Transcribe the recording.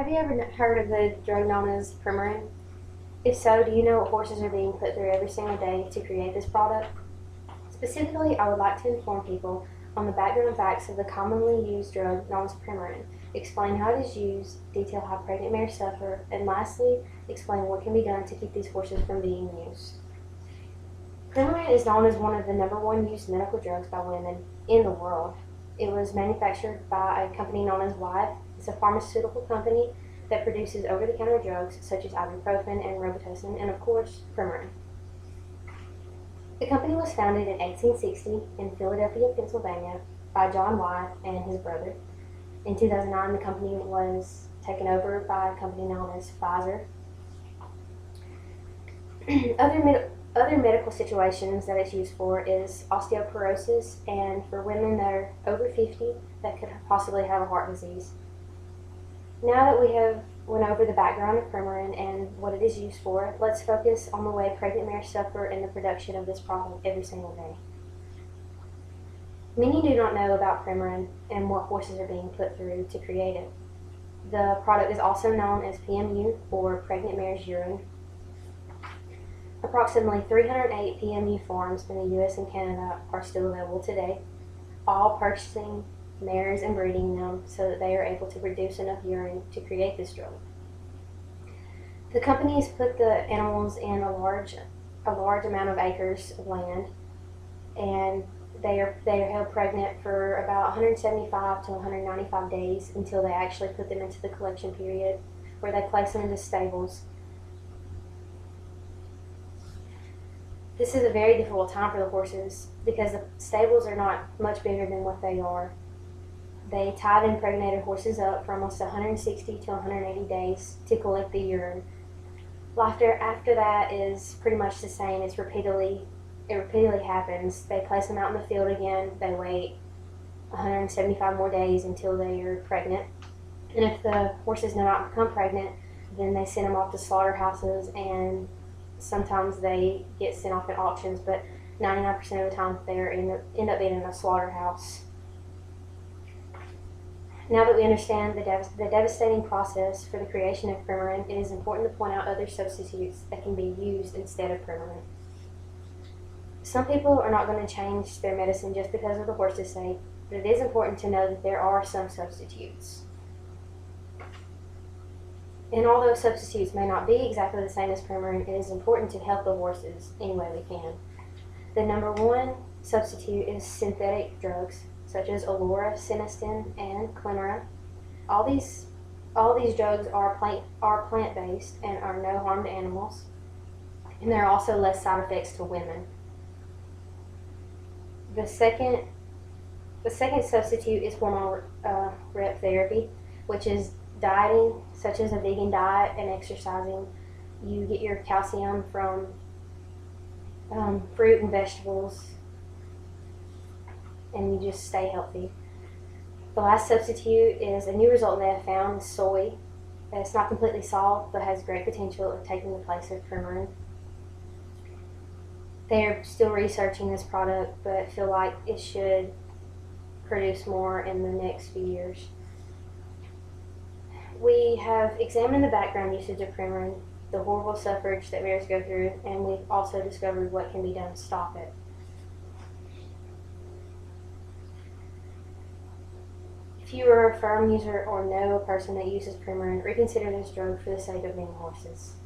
Have you ever heard of the drug known as Premarin? If so, do you know what horses are being put through every single day to create this product? Specifically, I would like to inform people on the background facts of the commonly used drug known as Premarin, explain how it is used, detail how pregnant mares suffer, and lastly, explain what can be done to keep these horses from being used. Premarin is known as one of the #1 used medical drugs by women in the world. It was manufactured by a company known as Live. It's a pharmaceutical company that produces over-the-counter drugs such as ibuprofen and Robitussin, and of course, Premarin. The company was founded in 1860 in Philadelphia, Pennsylvania by John Wyeth and his brother. In 2009, the company was taken over by a company known as Pfizer. Other medical situations that it's used for is osteoporosis and for women that are over 50 that could possibly have a heart disease. Now that we have went over the background of Premarin and what it is used for, let's focus on the way pregnant mares suffer in the production of this product every single day. Many do not know about Premarin and what horses are being put through to create it. The product is also known as PMU, or pregnant mare's urine. Approximately 308 PMU farms in the US and Canada are still available today, all purchasing mares and breeding them so that they are able to produce enough urine to create this drug. The companies put the animals in a large amount of acres of land, and they are held pregnant for about 175 to 195 days until they actually put them into the collection period, where they place them into stables. This is a very difficult time for the horses because the stables are not much bigger than what they are. They tie the impregnated horses up for almost 160 to 180 days to collect the urine. Life after that is pretty much the same. It repeatedly happens. They place them out in the field again. They wait 175 more days until they are pregnant. And if the horses do not become pregnant, then they send them off to slaughterhouses, and sometimes they get sent off at auctions, but 99% of the time they end up being in a slaughterhouse. Now that we understand the devastating process for the creation of Premarin, it is important to point out other substitutes that can be used instead of Premarin. Some people are not going to change their medicine just because of the horse's sake, but it is important to know that there are some substitutes. And although substitutes may not be exactly the same as Premarin, it is important to help the horses any way we can. The #1 substitute is synthetic drugs, such as Allura, Sinistin, and Premarin. All these drugs are plant-based and are no harm to animals, and there are also less side effects to women. The second substitute is hormone rep therapy, which is dieting, such as a vegan diet and exercising. You get your calcium from fruit and vegetables, and you just stay healthy. The last substitute is a new result they have found is soy. It's not completely solved, but has great potential of taking the place of Premarin. They are still researching this product, but feel like it should produce more in the next few years. We have examined the background usage of Premarin, the horrible suffrage that mares go through, and we've also discovered what can be done to stop it. If you are a firm user or know a person that uses Premarin, reconsider this drug for the sake of many horses.